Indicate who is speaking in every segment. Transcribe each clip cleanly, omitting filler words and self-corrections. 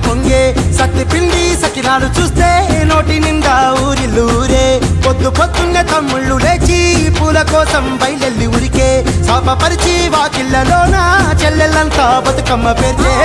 Speaker 1: పొంగే సత్తి పిండి సకినాలు చూస్తే నోటి నిండా ఊరిల్లూరే పొద్దు పొద్దున్నే తమ్ముళ్ళు లేచి పూల కోసం బయలెల్లి ఉరికే శాపపరిచి వాకిళ్ళలోన చెల్లెళ్ళంతా బతుకమ్మ పేర్చే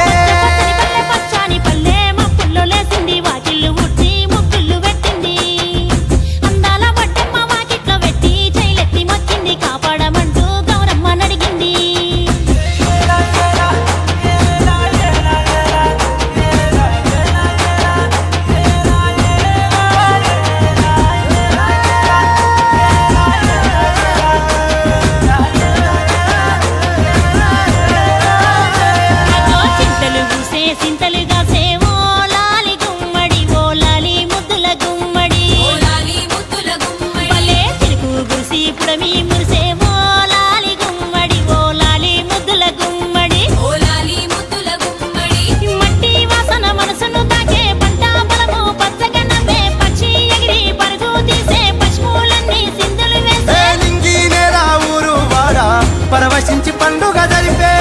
Speaker 1: పరవశించి పండుగ జరిపే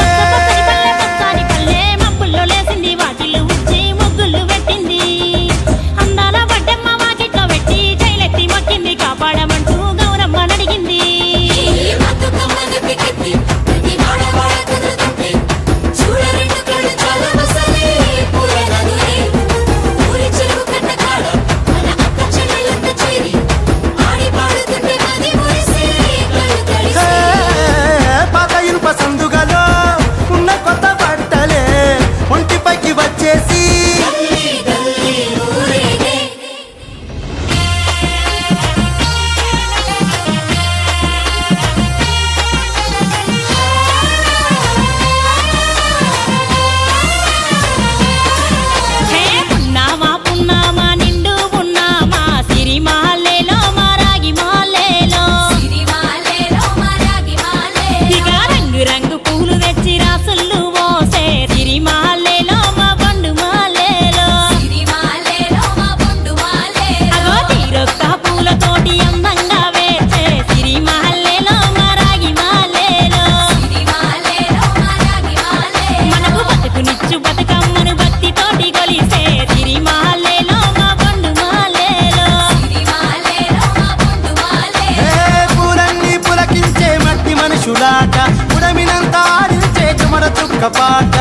Speaker 1: పాట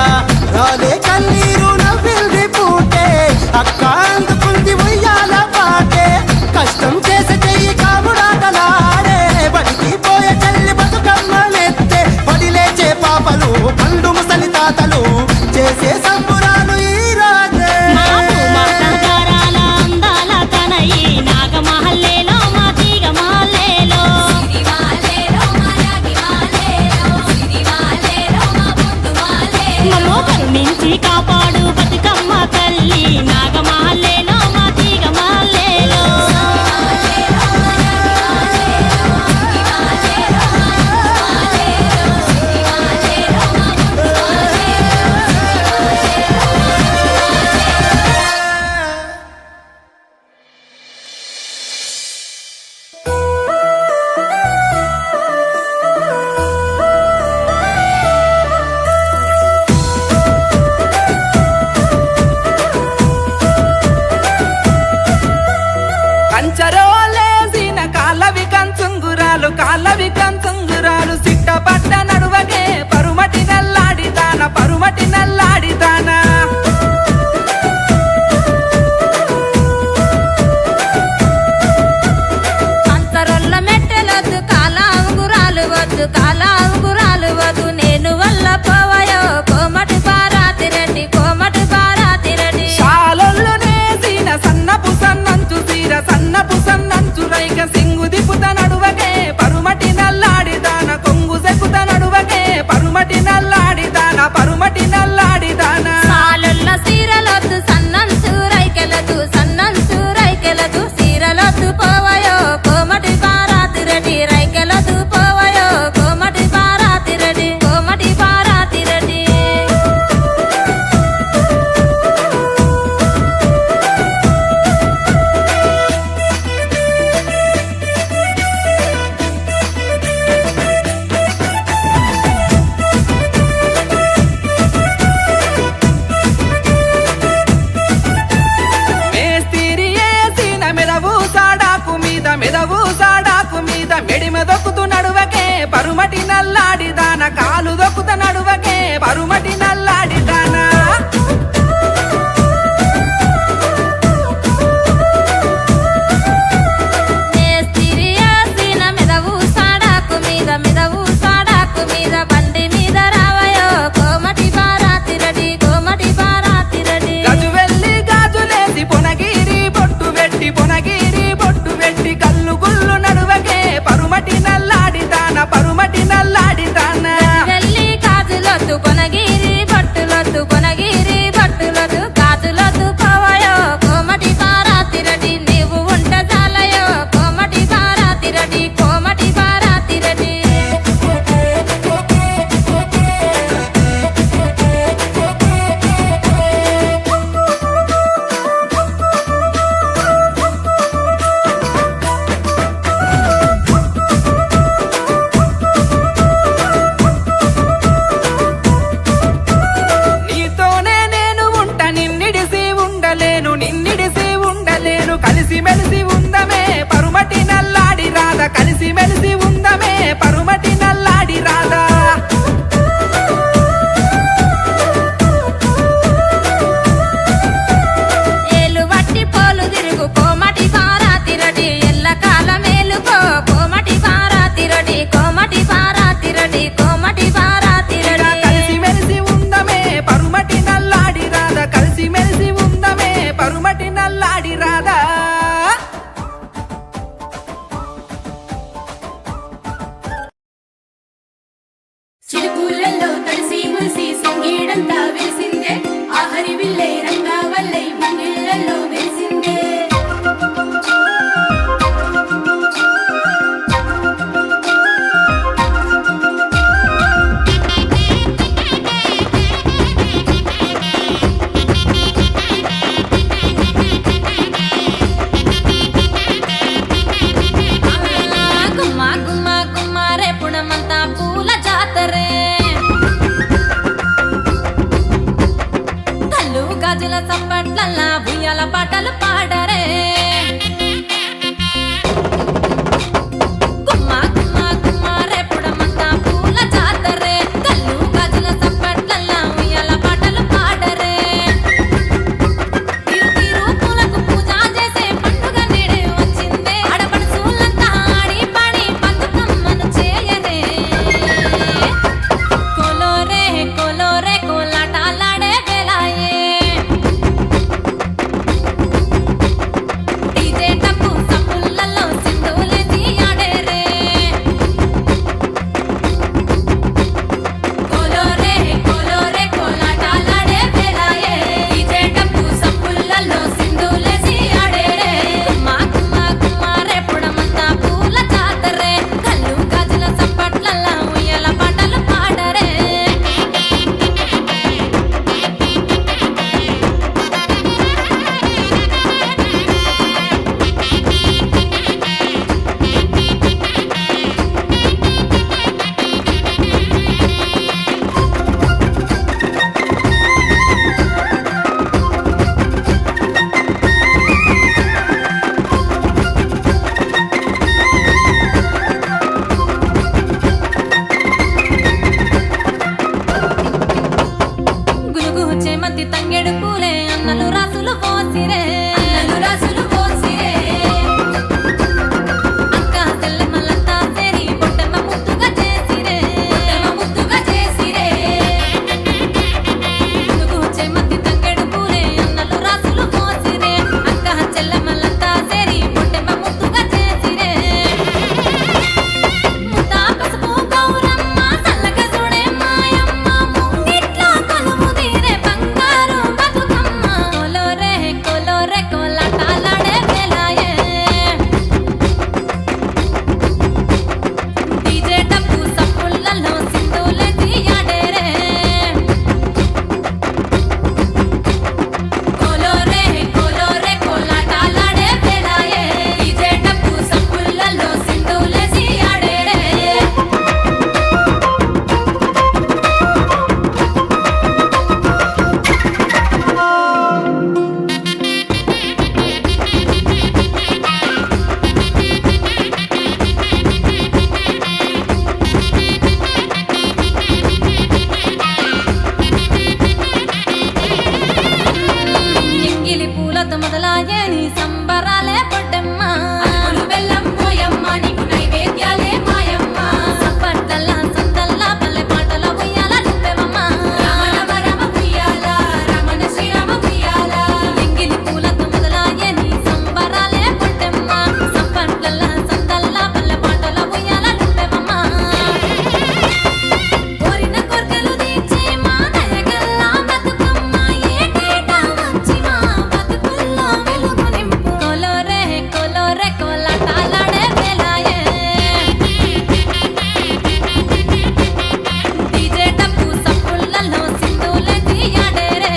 Speaker 1: రాలే కన్నీరు నవ్వింది పూటే అక్క అందుకుంది ఉయ్యాల పాటే కష్టం చేసే చెయ్యి కాముడాటలాడే బడికి పోయే చెల్లి బతుకమ్మనెత్తే పడి లేచే పాపలు పండు ముసలి తాతలు చేసే సంబురాలు ఈ రాజే
Speaker 2: నుంచి కాపాడు బతుకమ్మ తల్లి నాగమాలేలో మా తీగమాలేలో
Speaker 3: పాటలు పాడరే గుమ్మ గుమ్మ గుమ్మ రేపుడమంతా పూల జాతరే కళ్ళు గాజుల సప్పట్లల్లా ఉయ్యాల పాటలు పాడరే తీరు తీరు పూలకు పూజ చేసే పండుగ నేడే వచ్చిందే ఆడపడుచులంతా ఆడి పాడి బతుకమ్మను చేయరే కోలోరే కోలోరే కోలాటాలాడే వేళాయే డీజే టప్పు సప్పులలో సింధులేసి ఆడేరే కోలోరే కోలోరే కోలాటాలాడే వేళాయే డీజే టప్పు సప్పులలో సింధులేసి ఆడేరే గుమ్మ గుమ్మ గుమ్మ రేపుడమంతా పూల జాతరే కళ్ళు గాజుల సప్పట్లల్లా ఉయ్యాల పాటలు పాడరే గులుగు చేమంతి తంగెడు పూలే అన్నలు రాసులు పోసిరే అక్క తెల్లమలంతా సేరి బొట్టెమ్మ ముద్దుగా చేసిరే గులుగు చేమంతి తంగెడు పూలే అన్నలు రాసులు పోసిరే అక్క చెల్లెమ్మలంతా సేరి బొట్టెమ్మ ముద్దుగా చేసిరే ముద్దా పసుపు గౌరమ్మ చల్లగా చూడే మాయమ్మ ముంగిట్లో కొలువు తీరే బంగారు బతుకమ్మ కోలోరే కోలోరే కోలాటాలాడే వేళాయే డీజే టప్పు సప్పులలో సింధులేసి ఆడేరే కోలోరే కోలోరే కోలాటాలాడే వేళాయే డీజే టప్పు సప్పులలో సింధులేసి ఆడేరే ఎంగిలి పూలతో మొదలాయే నీ సంబరాలే పొట్టమ్మ అటుకులు బెల్లం పోయమ్మ నీకు నైవేద్యాలే మాయమ్మ సప్పట్లల్లా సందల్లా పల్లె పాటల ఉయ్యాల నువ్వెవమ్మ రామ రామ ఉయ్యాల రమణ శ్రీరామ ఉయ్యాల ఎంగిలి పూలతో మొదలాయే నీ సంబరాలే పొట్టమ్మ సప్పట్లల్లా సందల్లా పల్లె పాటల ఉయ్యాల నువ్వెవమ్మ కోరిన కోర్కెలు తీర్చే మా దయగల్లా బతుకమ్మ ఏటేటా వచ్చి మా బతుకుల్లో వెలుగు నింపు కోలోరే కోలోరే కోలాటాలాడే వేళాయే డీజే టప్పు సప్పులలో సింధులేసి ఆడేరే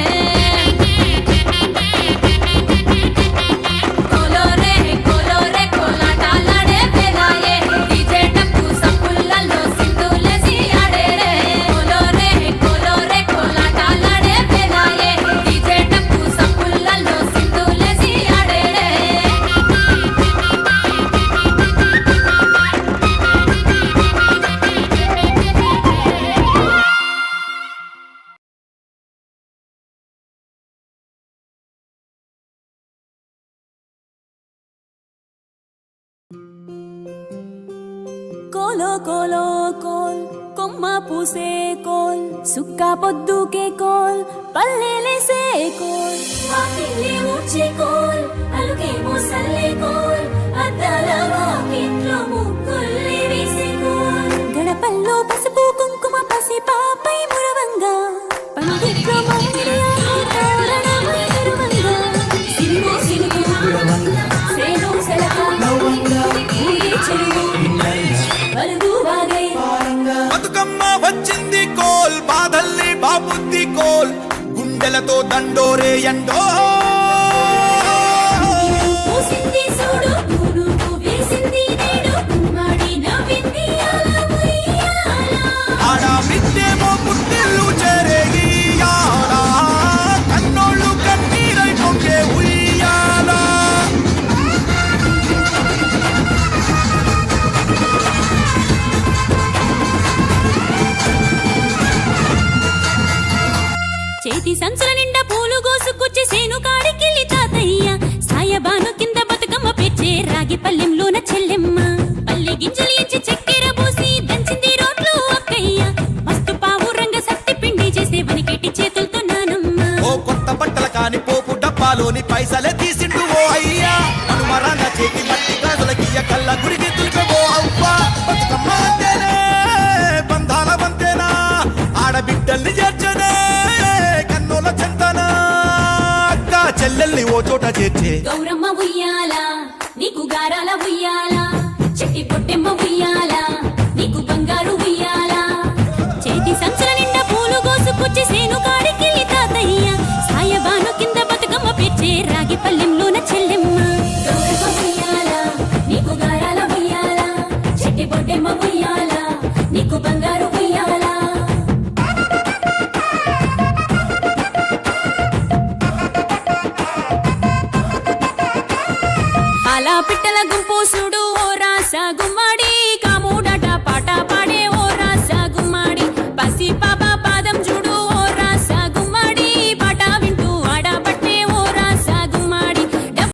Speaker 3: కోలోరే కోలోరే కోలాటాలాడే వేళాయే డీజే టప్పు సప్పులలో సింధులేసి ఆడేరే కోలోరే కోలోరే కోలాటాలాడే వేళాయే డీజే టప్పు సప్పులలో సింధులేసి ఆడేరే
Speaker 4: కోలో కోలో కోల్ కొమ్మ పూసే కోల్ సుక్క పొద్దుకే కోల్ పల్లెలేసే కోల్ వాకిలి ఊడ్చే కోల్ అలుకేమో సల్లే కోల్ అద్దాల వాకిట్లో ముగ్గుల్ని వేసే కోల్ గడపల్లో పసుపు కుంకుమ పసి పాపై మురవంగా పందిట్లో మామిడి ఆకు తోరణమై ఎరువంగా సిరుగు సిరుగు సేను సెలక ఊరి చెరువు వలుగు వాగై
Speaker 5: బతుకమ్మ వచ్చింది కోల్ బాధల్ని బాబుద్ది కోల్ గుండెలతో దండోరే ఎండో
Speaker 4: పూసింది చూడు పూనుకు వేసింది నేడు కుమ్మడి నవ్వింది అలా ఉయ్యాల
Speaker 5: ఆడ మిద్దెమో పుట్టిల్లు చేరేగియాల కన్నోళ్ళు కన్నీరై పొంగే ఉయ్యాల
Speaker 4: చేతి సంచుల నిండా పూలు గోసుకొచ్చి సేను కాడికెళ్ళి తాతయ్య సాయబాను కింద బతుకమ్మ పెచ్చే రాగి పల్లెంలోన చెల్లెమ్మ పల్లె గింజలు ఎంచి చక్కెర పోసి దంచింది రోడ్లు అక్కయ్య మస్తు పావు రంగ సత్తి పిండి చేసే వనికెట్టి చేతులతో నానమ్మ
Speaker 5: ఓ కొత్త బట్టల కాని పోపు డబ్బాలోని పైసలే తీసిండు ఓ అయ్యా అనుమరాన్న చేతి మట్టి గాజులకియ్య కళ్ళ గురికి తులిపే ఓ అవ్వా బతుకమ్మ అంటేనే బంధాల వంతేనా ఆడబిడ్డల్ని చేర్చనే కన్నుల చెంతనా అక్క చెల్లెల్ని ఓ చోట చేర్చే
Speaker 4: గౌరమ్మ ఉయ్యాల నీకు గారాల ఉయ్యాల చెట్టి పొట్టెమ్మ ఉయ్యాల నీకు బంగారు ఉయ్యాల చేతి సంచుల నిండా పూలు గోసుకొచ్చి సేను కాడికెళ్ళి తాతయ్య సాయబాను కింద బతుకమ్మ పెచ్చే రాగి పల్లెంలోన చెల్లెమ్మ గౌరమ్మ ఉయ్యాల నీకు గారాల ఉయ్యాల చెట్టి పొట్టెమ్మ ఉయ్యాల నీకు బంగారు ఉయ్యాల అలా పిట్టల గుంపు చూడు ఓ రాస గుమ్మడి